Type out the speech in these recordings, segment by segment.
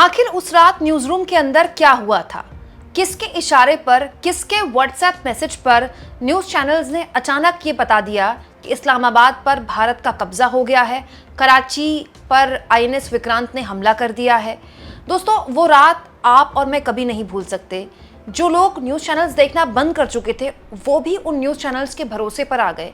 आखिर उस रात न्यूज रूम के अंदर क्या हुआ था? किसके इशारे पर, किसके व्हाट्सएप मैसेज पर न्यूज चैनल्स ने अचानक ये बता दिया कि इस्लामाबाद पर भारत का कब्जा हो गया है, कराची पर आईएनएस विक्रांत ने हमला कर दिया है। दोस्तों, वो रात आप और मैं कभी नहीं भूल सकते। जो लोग न्यूज़ चैनल्स देखना बंद कर चुके थे, वो भी उन न्यूज़ चैनल्स के भरोसे पर आ गए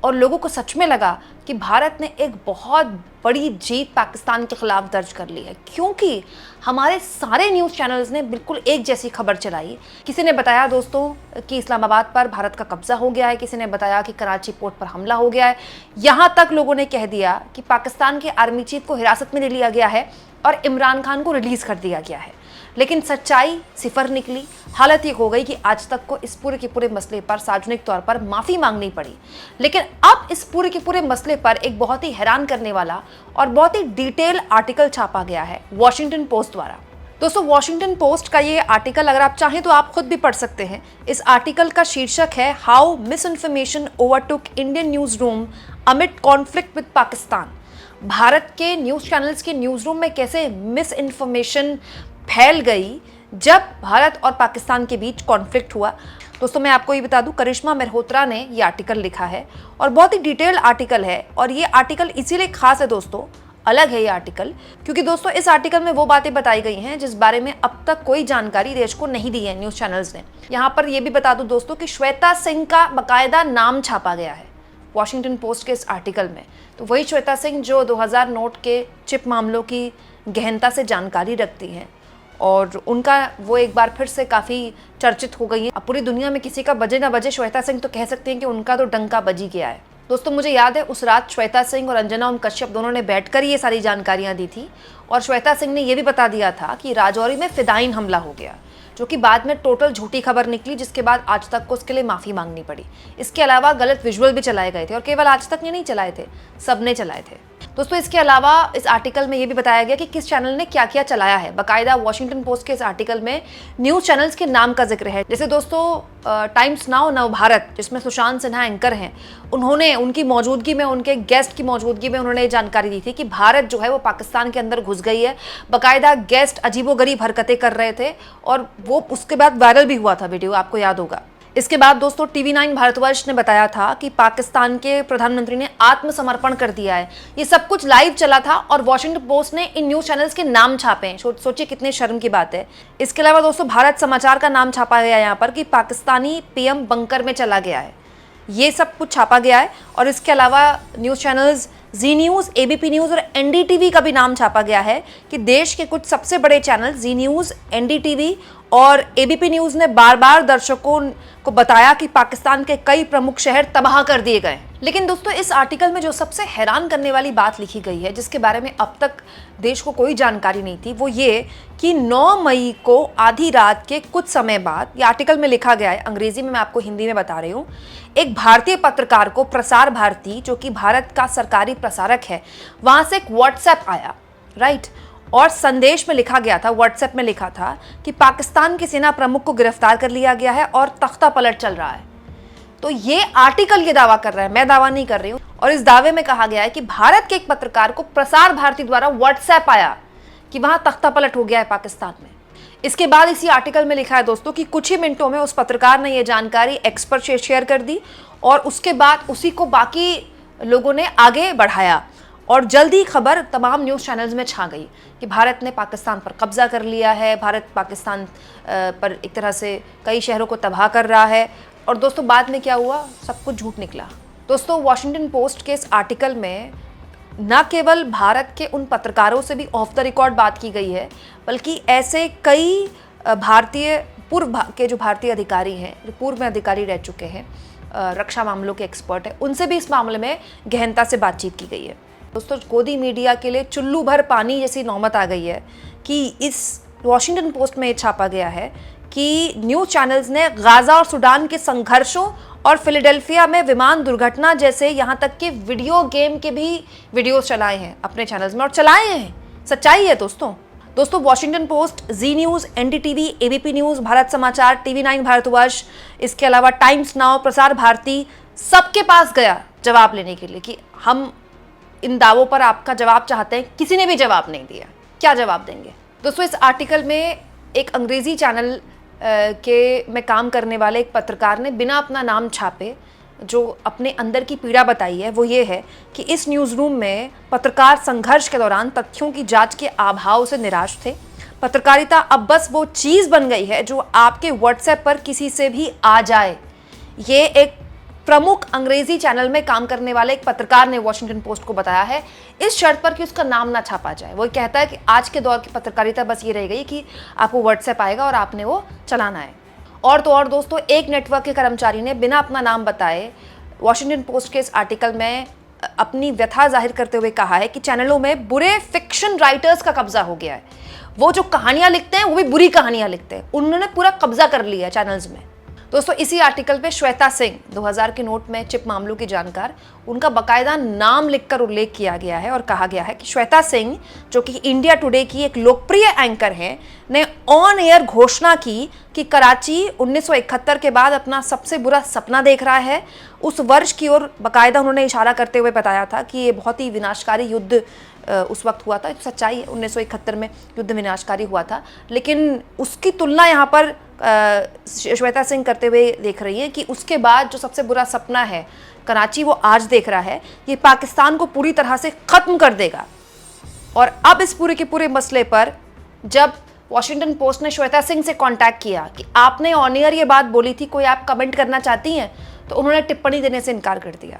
और लोगों को सच में लगा कि भारत ने एक बहुत बड़ी जीत पाकिस्तान के खिलाफ दर्ज कर ली है, क्योंकि हमारे सारे न्यूज़ चैनल्स ने बिल्कुल एक जैसी खबर चलाई। किसी ने बताया दोस्तों कि इस्लामाबाद पर भारत का कब्जा हो गया है, किसी ने बताया कि कराची पोर्ट पर हमला हो गया है, यहाँ तक लोगों ने कह दिया कि पाकिस्तान के आर्मी चीफ को हिरासत में ले लिया गया है और इमरान खान को रिलीज़ कर दिया गया है। लेकिन सच्चाई सिफर निकली। हालत ये हो गई कि आज तक को इस पूरे के पूरे मसले पर सार्वजनिक तौर पर माफ़ी मांगनी पड़ी। लेकिन अब इस पूरे के पूरे मसले पर एक बहुत ही हैरान करने वाला और बहुत ही डिटेल आर्टिकल छापा गया है वॉशिंगटन पोस्ट द्वारा। दोस्तों, वॉशिंगटन पोस्ट का ये आर्टिकल अगर आप चाहें तो आप खुद भी पढ़ सकते हैं। इस आर्टिकल का शीर्षक है how miss information overtook Indian news room amid conflict with Pakistan. Bharat के न्यूज़ चैनल्स के न्यूज़ रूम में कैसे मिस इन्फॉर्मेशन फैल गई जब भारत और पाकिस्तान के बीच कॉन्फ्लिक्ट हुआ। दोस्तों, मैं आपको ये बता दूं, करिश्मा मेहरोत्रा ने ये आर्टिकल लिखा है और बहुत ही डिटेल आर्टिकल है। और ये आर्टिकल इसीलिए खास है दोस्तों, अलग है ये आर्टिकल, क्योंकि दोस्तों इस आर्टिकल में वो बातें बताई गई हैं जिस बारे में अब तक कोई जानकारी देश को नहीं दी है न्यूज़ चैनल्स ने। यहाँ पर यह भी बता दूं दोस्तों कि श्वेता सिंह का बाकायदा नाम छापा गया है वॉशिंगटन पोस्ट के इस आर्टिकल में। तो वही श्वेता सिंह जो 2000 नोट के चिप मामलों की गहनता से जानकारी रखती हैं और उनका वो एक बार फिर से काफ़ी चर्चित हो गई है। अब पूरी दुनिया में किसी का बजे ना बजे, श्वेता सिंह तो कह सकते हैं कि उनका तो डंका बजी गया है। दोस्तों, मुझे याद है उस रात श्वेता सिंह और अंजना ओम कश्यप दोनों ने बैठकर ये सारी जानकारियां दी थी और श्वेता सिंह ने ये भी बता दिया था कि राजौरी में फिदाइन हमला हो गया, जो कि बाद में टोटल झूठी खबर निकली, जिसके बाद आज तक को उसके लिए माफ़ी मांगनी पड़ी। इसके अलावा गलत विजुअल भी चलाए गए थे और केवल आज तक नहीं चलाए थे, सबने चलाए थे। दोस्तों, इसके अलावा इस आर्टिकल में ये भी बताया गया कि किस चैनल ने क्या क्या चलाया है। बाकायदा वॉशिंगटन पोस्ट के इस आर्टिकल में न्यूज़ चैनल्स के नाम का जिक्र है। जैसे दोस्तों टाइम्स नाउ नव भारत, जिसमें सुशांत सिन्हा एंकर हैं, उन्होंने उनकी मौजूदगी में, उनके गेस्ट की मौजूदगी में उन्होंने जानकारी दी थी कि भारत जो है वो पाकिस्तान के अंदर घुस गई है। बाकायदा गेस्ट अजीबोगरीब हरकतें कर रहे थे और वो उसके बाद वायरल भी हुआ था वीडियो, आपको याद होगा। इसके बाद दोस्तों TV9 भारतवर्ष ने बताया था कि पाकिस्तान के प्रधानमंत्री ने आत्मसमर्पण कर दिया है। ये सब कुछ लाइव चला था और वॉशिंगटन पोस्ट ने इन न्यूज़ चैनल्स के नाम छापे हैं। सोचिए कितने शर्म की बात है। इसके अलावा दोस्तों भारत समाचार का नाम छापा गया यहाँ पर कि पाकिस्तानी PM बंकर में चला गया है। ये सब कुछ छापा गया है और इसके अलावा न्यूज़ चैनल्स जी न्यूज़, ABP न्यूज़ और NDTV का भी नाम छापा गया है कि देश के कुछ सबसे बड़े चैनल जी न्यूज़, NDTV और ABP न्यूज़ ने बार बार दर्शकों को बताया कि पाकिस्तान के कई प्रमुख शहर तबाह कर दिए गए। लेकिन दोस्तों, इस आर्टिकल में जो सबसे हैरान करने वाली बात लिखी गई है, जिसके बारे में अब तक देश को कोई जानकारी नहीं थी, वो ये कि 9 मई को आधी रात के कुछ समय बाद, ये आर्टिकल में लिखा गया है, अंग्रेजी में मैं आपको हिंदी में बता रही हूँ, एक भारतीय पत्रकार को प्रसार भारती, जो कि भारत का सरकारी प्रसारक है, वहाँ से एक व्हाट्सएप आया, राइट। और संदेश में लिखा गया था, व्हाट्सएप में लिखा था कि पाकिस्तान के सेना प्रमुख को गिरफ्तार कर लिया गया है और तख्ता पलट चल रहा है। तो ये आर्टिकल ये दावा कर रहा है, मैं दावा नहीं कर रही हूँ। और इस दावे में कहा गया है कि भारत के एक पत्रकार को प्रसार भारती द्वारा व्हाट्सएप आया कि वहां तख्ता पलट हो गया है पाकिस्तान में। इसके बाद इसी आर्टिकल में लिखा है दोस्तों कि कुछ ही मिनटों में उस पत्रकार ने यह जानकारी एक्स पर शेयर कर दी और उसके बाद उसी को बाकी लोगों ने आगे बढ़ाया और जल्दी खबर तमाम न्यूज़ चैनल्स में छा गई कि भारत ने पाकिस्तान पर कब्जा कर लिया है, भारत पाकिस्तान पर एक तरह से कई शहरों को तबाह कर रहा है। और दोस्तों, बाद में क्या हुआ, सब कुछ झूठ निकला। दोस्तों, वॉशिंगटन पोस्ट के इस आर्टिकल में न केवल भारत के उन पत्रकारों से भी ऑफ द रिकॉर्ड बात की गई है, बल्कि ऐसे कई भारतीय पूर्व के जो भारतीय अधिकारी हैं, जो पूर्व में अधिकारी रह चुके हैं, रक्षा मामलों के एक्सपर्ट हैं, उनसे भी इस मामले में गहनता से बातचीत की गई है। दोस्तों, गोदी मीडिया के लिए चुल्लू भर पानी जैसी नौबत आ गई है कि इस वॉशिंगटन पोस्ट में छापा गया है कि न्यूज़ चैनल्स ने गाज़ा और सूडान के संघर्षों और फिलाडेल्फिया में विमान दुर्घटना जैसे यहाँ तक कि वीडियो गेम के भी वीडियोस चलाए हैं अपने चैनल्स में और चलाए हैं। सच्चाई है दोस्तों, Washington Post, Zee news, NDTV, ABP news, Bharat Samachar, TV9 Bharatvarsh, इसके अलावा टाइम्स नाउ, प्रसार भारती, सबके पास गया जवाब लेने के लिए कि हम इन दावों पर आपका जवाब चाहते हैं। किसी ने भी जवाब नहीं दिया। क्या जवाब देंगे? दोस्तों इस आर्टिकल में एक अंग्रेजी चैनल के में काम करने वाले एक पत्रकार ने बिना अपना नाम छापे जो अपने अंदर की पीड़ा बताई है वो ये है कि इस न्यूज़ रूम में पत्रकार संघर्ष के दौरान तथ्यों की जांच के अभाव से निराश थे। पत्रकारिता अब बस वो चीज़ बन गई है जो आपके व्हाट्सएप पर किसी से भी आ जाए। ये एक प्रमुख अंग्रेजी चैनल में काम करने वाले एक पत्रकार ने वॉशिंगटन पोस्ट को बताया है, इस शर्त पर कि उसका नाम ना छापा जाए। वो कहता है कि आज के दौर की पत्रकारिता बस ये रह गई कि आपको व्हाट्सएप आएगा और आपने वो चलाना है। और तो और दोस्तों, एक नेटवर्क के कर्मचारी ने बिना अपना नाम बताए वॉशिंगटन पोस्ट के इस आर्टिकल में अपनी व्यथा जाहिर करते हुए कहा है कि चैनलों में बुरे फिक्शन राइटर्स का कब्जा हो गया है। वो जो कहानियां लिखते हैं वो भी बुरी कहानियां लिखते हैं, उन्होंने पूरा कब्जा कर लिया है चैनल्स में। दोस्तों इसी आर्टिकल पे श्वेता सिंह 2000 के नोट में चिप मामलों की जानकार, उनका बाकायदा नाम लिखकर उल्लेख किया गया है और कहा गया है कि श्वेता सिंह जो कि इंडिया टुडे की एक लोकप्रिय एंकर हैं, ने ऑन एयर घोषणा की कि कराची 1971 के बाद अपना सबसे बुरा सपना देख रहा है। उस वर्ष की ओर बाकायदा उन्होंने इशारा करते हुए बताया था कि ये बहुत ही विनाशकारी युद्ध उस वक्त हुआ था। सच्चाई है, 1971 में युद्ध विनाशकारी हुआ था, लेकिन उसकी तुलना यहाँ पर श्वेता सिंह करते हुए देख रही है कि उसके बाद जो सबसे बुरा सपना है कराची वो आज देख रहा है, ये पाकिस्तान को पूरी तरह से ख़त्म कर देगा। और अब इस पूरे के पूरे मसले पर जब वॉशिंगटन पोस्ट ने श्वेता सिंह से कांटेक्ट किया कि आपने ऑन एयर ये बात बोली थी, कोई आप कमेंट करना चाहती हैं, तो उन्होंने टिप्पणी देने से इनकार कर दिया।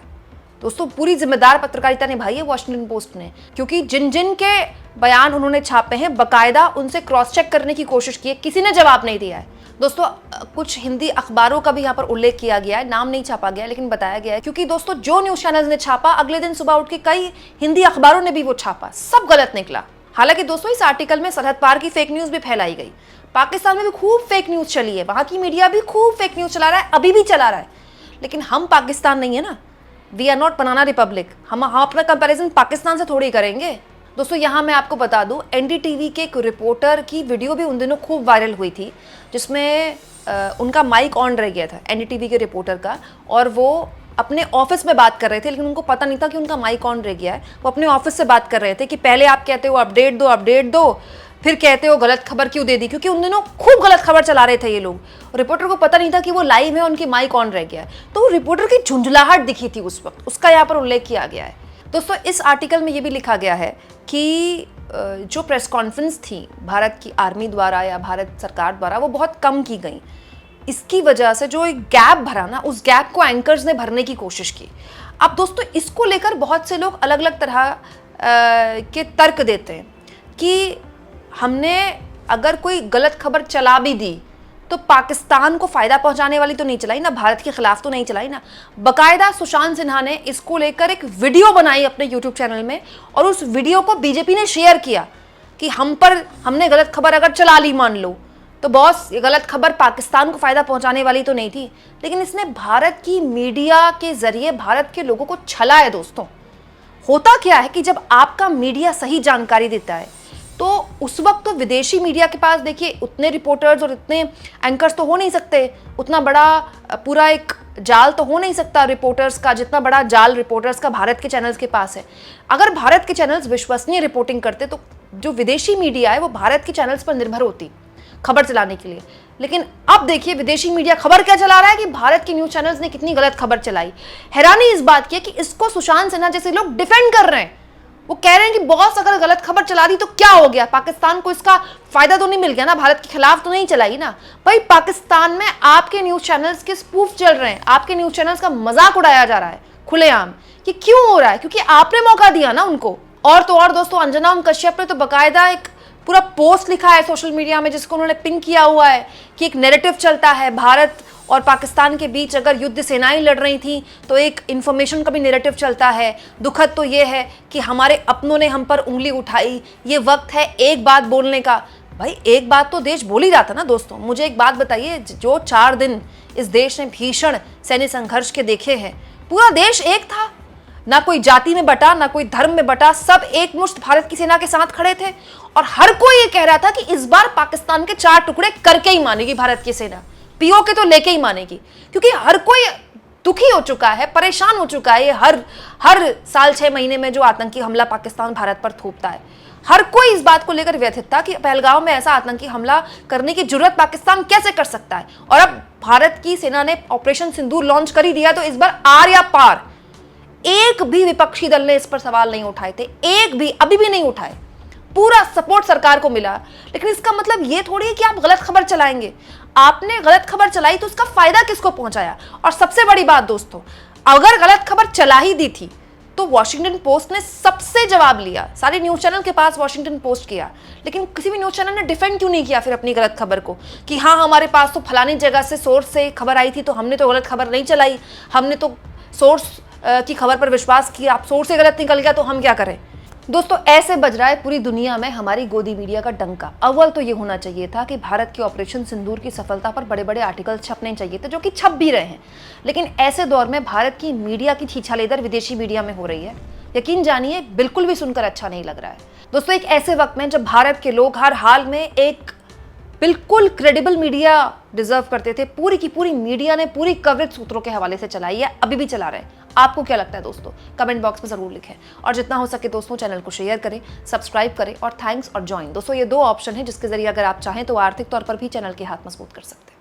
दोस्तों पूरी जिम्मेदार पत्रकारिता निभाई है वॉशिंगटन पोस्ट ने, क्योंकि जिन जिन के बयान उन्होंने छापे हैं बाकायदा उनसे क्रॉस चेक करने की कोशिश की है, किसी ने जवाब नहीं दिया है। दोस्तों कुछ हिंदी अखबारों का भी यहाँ पर उल्लेख किया गया है, नाम नहीं छापा गया लेकिन बताया गया है, क्योंकि दोस्तों जो न्यूज़ चैनल्स ने छापा अगले दिन सुबह उठ के कई हिंदी अखबारों ने भी वो छापा, सब गलत निकला। हालांकि दोस्तों इस आर्टिकल में सरहद पार की फेक न्यूज़ भी फैलाई गई। पाकिस्तान में भी खूब फेक न्यूज़ चली है, वहाँ की मीडिया भी खूब फेक न्यूज़ चला रहा है, अभी भी चला रहा है, लेकिन हम पाकिस्तान नहीं है ना, we are not banana republic. हम अपना कंपैरिजन पाकिस्तान से थोड़ी करेंगे। दोस्तों यहाँ मैं आपको बता दूं, एनडीटीवी के एक रिपोर्टर की वीडियो भी उन दिनों खूब वायरल हुई थी, जिसमें उनका माइक ऑन रह गया था एनडीटीवी के रिपोर्टर का, और वो अपने ऑफिस में बात कर रहे थे, लेकिन उनको पता नहीं था कि उनका माइक ऑन रह गया है। वो अपने ऑफिस से बात कर रहे थे कि पहले आप कहते हो अपडेट दो, फिर कहते हो गलत खबर क्यों दे दी, क्योंकि उन दिनों खूब गलत खबर चला रहे थे ये लोग। रिपोर्टर को पता नहीं था कि वो लाइव है, उनकी माइक ऑन रह गया है, तो वो रिपोर्टर की झुंझलाहट दिखी थी उस वक्त, उसका यहाँ पर उल्लेख किया गया है। दोस्तों इस आर्टिकल में ये भी लिखा गया है कि जो प्रेस कॉन्फ्रेंस थी भारत की आर्मी द्वारा या भारत सरकार द्वारा, वो बहुत कम की गई। इसकी वजह से जो एक गैप भरा ना, उस गैप को एंकर्स ने भरने की कोशिश की। अब दोस्तों इसको लेकर बहुत से लोग अलग अलग तरह के तर्क देते हैं कि हमने अगर कोई गलत खबर चला भी दी तो पाकिस्तान को फ़ायदा पहुंचाने वाली तो नहीं चलाई ना, भारत के खिलाफ तो नहीं चलाई ना। बाकायदा सुशांत सिन्हा ने इसको लेकर एक वीडियो बनाई अपने यूट्यूब चैनल में, और उस वीडियो को बीजेपी ने शेयर किया कि हमने गलत खबर अगर चला ली मान लो, तो बॉस ये गलत खबर पाकिस्तान को फ़ायदा पहुंचाने वाली तो नहीं थी, लेकिन इसने भारत की मीडिया के ज़रिए भारत के लोगों को छला है। दोस्तों होता क्या है कि जब आपका मीडिया सही जानकारी देता है तो उस वक्त तो विदेशी मीडिया के पास देखिए उतने रिपोर्टर्स और इतने एंकर्स तो हो नहीं सकते, उतना बड़ा पूरा एक जाल तो हो नहीं सकता रिपोर्टर्स का, जितना बड़ा जाल रिपोर्टर्स का भारत के चैनल्स के पास है। अगर भारत के चैनल्स विश्वसनीय रिपोर्टिंग करते तो जो विदेशी मीडिया है वो भारत के चैनल्स पर निर्भर होती खबर चलाने के लिए। लेकिन अब देखिए विदेशी मीडिया खबर क्या चला रहा है कि भारत के न्यूज़ चैनल्स ने कितनी गलत खबर चलाई। हैरानी इस बात की है कि इसको सुशांत सिन्हा जैसे लोग डिफेंड कर रहे हैं। वो कह रहे हैं कि बॉस अगर गलत खबर चला दी तो क्या हो गया, पाकिस्तान को इसका फायदा तो नहीं मिल गया ना, भारत के खिलाफ तो नहीं चलाई ना। भाई पाकिस्तान में आपके न्यूज़ चैनल्स के स्पूफ चल रहे हैं, आपके न्यूज़ चैनल्स का मजाक उड़ाया जा रहा है खुलेआम। ये क्यों हो रहा है? क्योंकि आपने मौका दिया ना उनको। और तो और दोस्तों अंजना कश्यप ने तो बाकायदा एक पूरा पोस्ट लिखा है सोशल मीडिया में, जिसको उन्होंने पिन किया हुआ है कि एक नैरेटिव चलता है भारत और पाकिस्तान के बीच अगर युद्ध सेनाएं लड़ रही थी तो एक इन्फॉर्मेशन का भी नैरेटिव चलता है। दुखद तो ये है कि हमारे अपनों ने हम पर उंगली उठाई, ये वक्त है एक बात बोलने का। भाई एक बात तो देश बोल ही रहा था ना दोस्तों। मुझे एक बात बताइए, जो 4 दिन इस देश ने भीषण सैन्य संघर्ष के देखे हैं, पूरा देश एक था, ना कोई जाति में बटा ना कोई धर्म में बटा, सब एक मुश्त भारत की सेना के साथ खड़े थे। और हर कोई ये कह रहा था कि इस बार पाकिस्तान के 4 टुकड़े करके ही मानेगी भारत की सेना, पीओके तो लेके ही मानेगी, क्योंकि हर कोई दुखी हो चुका है, परेशान हो चुका है। ये हर साल 6 महीने में जो आतंकी हमला पाकिस्तान भारत पर थोपता है, हर कोई इस बात को लेकर व्यथित था कि पहलगाम में ऐसा आतंकी हमला करने की जरूरत पाकिस्तान कैसे कर सकता है। और अब भारत की सेना ने ऑपरेशन सिंदूर लॉन्च कर ही दिया, तो इस बार आर या पार। एक भी विपक्षी दल ने इस पर सवाल नहीं उठाए थे, एक भी, अभी भी नहीं उठाए। पूरा सपोर्ट सरकार को मिला। लेकिन इसका मतलब ये थोड़ी है कि आप गलत खबर चलाएंगे। आपने गलत खबर चलाई तो उसका फायदा किसको पहुंचाया? और सबसे बड़ी बात दोस्तों, अगर गलत खबर चला ही दी थी तो वॉशिंगटन पोस्ट ने सबसे जवाब लिया। सारे न्यूज चैनल के पास वॉशिंगटन पोस्ट किया, लेकिन किसी भी न्यूज चैनल ने डिफेंड क्यों नहीं किया फिर अपनी गलत खबर को कि हाँ हमारे पास तो फलानी जगह से सोर्स से खबर आई थी, तो हमने तो गलत खबर नहीं चलाई, हमने तो सोर्स की खबर पर विश्वास किया, आप सोर्स से गलत निकल गया तो हम क्या करें। दोस्तों, ऐसे बज रहा है पूरी दुनिया में हमारी गोदी मीडिया का डंका। अव्वल तो ये होना चाहिए था कि भारत की ऑपरेशन सिंदूर की सफलता पर बड़े बड़े आर्टिकल छपने चाहिए थे, जो कि छप भी रहे हैं। लेकिन ऐसे दौर में भारत की मीडिया की छीछालेदर विदेशी मीडिया में हो रही है, यकीन जानिए बिल्कुल भी सुनकर अच्छा नहीं लग रहा है। दोस्तों, एक ऐसे वक्त में जब भारत के लोग हर हाल में एक बिल्कुल क्रेडिबल मीडिया डिजर्व करते थे, पूरी की पूरी मीडिया ने पूरी कवरेज सूत्रों के हवाले से चलाई है, अभी भी चला रहे हैं। आपको क्या लगता है दोस्तों? कमेंट बॉक्स में जरूर लिखें, और जितना हो सके दोस्तों चैनल को शेयर करें, सब्सक्राइब करें और थैंक्स और ज्वाइन। दोस्तों, ये 2 ऑप्शन है जिसके जरिए अगर आप चाहें तो आर्थिक तौर पर भी चैनल के हाथ मजबूत कर सकते हैं।